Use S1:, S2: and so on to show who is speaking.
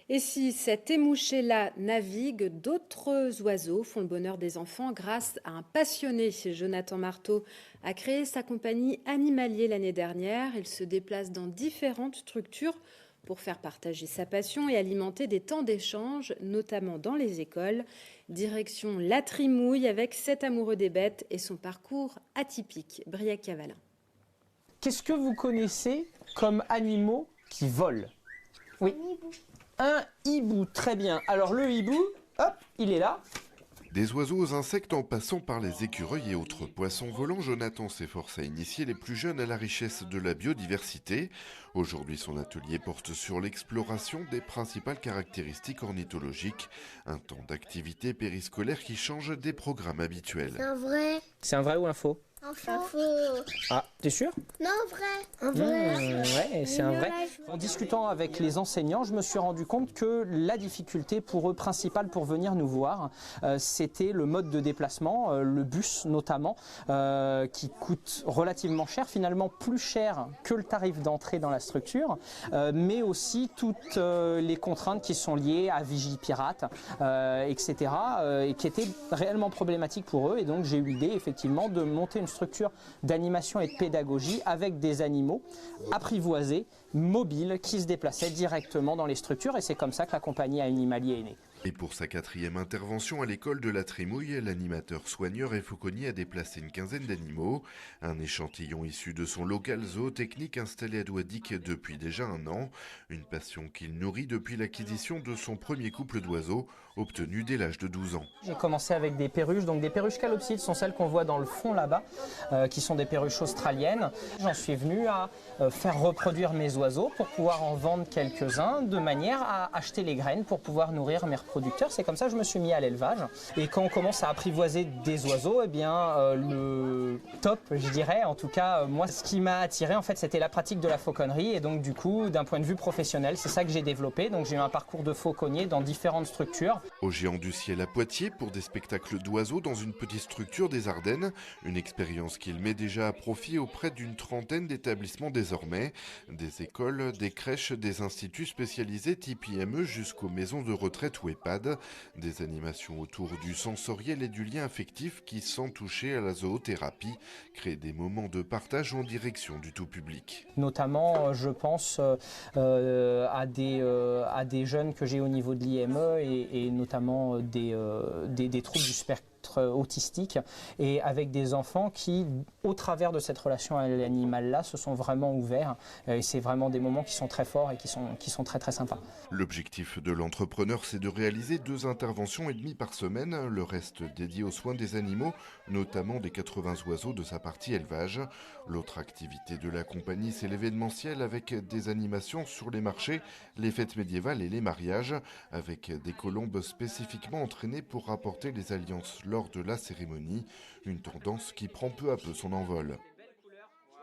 S1: Et si cet émouchet-là navigue, d'autres oiseaux font le bonheur des enfants grâce à un passionné. Jonathan Marteau a créé sa compagnie Animalier l'année dernière. Il se déplace dans différentes structures pour faire partager sa passion et alimenter des temps d'échange, notamment dans les écoles. Direction La Trimouille avec cet amoureux des bêtes et son parcours atypique. Briac Cavalin.
S2: Qu'est-ce que vous connaissez comme animaux qui volent? Oui. Un hibou, très bien. Alors le hibou, hop, il est là.
S3: Des oiseaux aux insectes en passant par les écureuils et autres poissons volants, Jonathan s'efforce à initier les plus jeunes à la richesse de la biodiversité. Aujourd'hui, son atelier porte sur l'exploration des principales caractéristiques ornithologiques. Un temps d'activité périscolaire qui change des programmes habituels.
S4: C'est un vrai.
S2: C'est un vrai ou un faux?
S4: Un faux.
S2: Ah, t'es sûr?
S4: Non, vrai. Un vrai.
S2: Ouais, c'est un vrai. En discutant avec les enseignants, je me suis rendu compte que la difficulté pour eux principale pour venir nous voir, c'était le mode de déplacement, le bus notamment, qui coûte relativement cher, finalement plus cher que le tarif d'entrée dans la structure, mais aussi toutes les contraintes qui sont liées à Vigipirate, etc., et qui étaient réellement problématiques pour eux. Et donc j'ai eu l'idée effectivement de monter une structure d'animation et de pédagogie avec des animaux apprivoisés, mobiles, qui se déplaçaient directement dans les structures, et c'est comme ça que la compagnie Animalier est née.
S3: Et pour sa 4e intervention à l'école de la Trimouille, l'animateur soigneur et fauconnier a déplacé une quinzaine d'animaux. Un échantillon issu de son local zootechnique installé à Douadic depuis déjà un an. Une passion qu'il nourrit depuis l'acquisition de son premier couple d'oiseaux, obtenu dès l'âge de 12 ans.
S2: J'ai commencé avec des perruches, donc des perruches calopsides sont celles qu'on voit dans le fond là-bas, qui sont des perruches australiennes. J'en suis venu à faire reproduire mes oiseaux pour pouvoir en vendre quelques-uns, de manière à acheter les graines pour pouvoir nourrir mes reproducteurs. C'est comme ça que je me suis mis à l'élevage. Et quand on commence à apprivoiser des oiseaux, eh bien le top, je dirais, en tout cas moi, ce qui m'a attiré en fait, c'était la pratique de la fauconnerie. Et donc du coup, d'un point de vue professionnel, c'est ça que j'ai développé. Donc j'ai eu un parcours de fauconnier dans différentes structures.
S3: Au Géant du Ciel à Poitiers pour des spectacles d'oiseaux dans une petite structure des Ardennes. Une expérience qu'il met déjà à profit auprès d'une trentaine d'établissements désormais. Des écoles, des crèches, des instituts spécialisés type IME jusqu'aux maisons de retraite ou EHPAD. Des animations autour du sensoriel et du lien affectif qui, sans toucher à la zoothérapie, créent des moments de partage en direction du tout public.
S2: Notamment, je pense à des jeunes que j'ai au niveau de l'IME et notamment des troubles du spectre autistique, et avec des enfants qui, au travers de cette relation à l'animal-là, se sont vraiment ouverts. Et c'est vraiment des moments qui sont très forts et qui sont très très sympas.
S3: L'objectif de l'entrepreneur, c'est de réaliser 2 interventions et demie par semaine, le reste dédié aux soins des animaux, notamment des 80 oiseaux de sa partie élevage. L'autre activité de la compagnie, c'est l'événementiel avec des animations sur les marchés, les fêtes médiévales et les mariages, avec des colombes spécifiquement entraînées pour rapporter les alliances lors de la cérémonie, une tendance qui prend peu à peu son envol.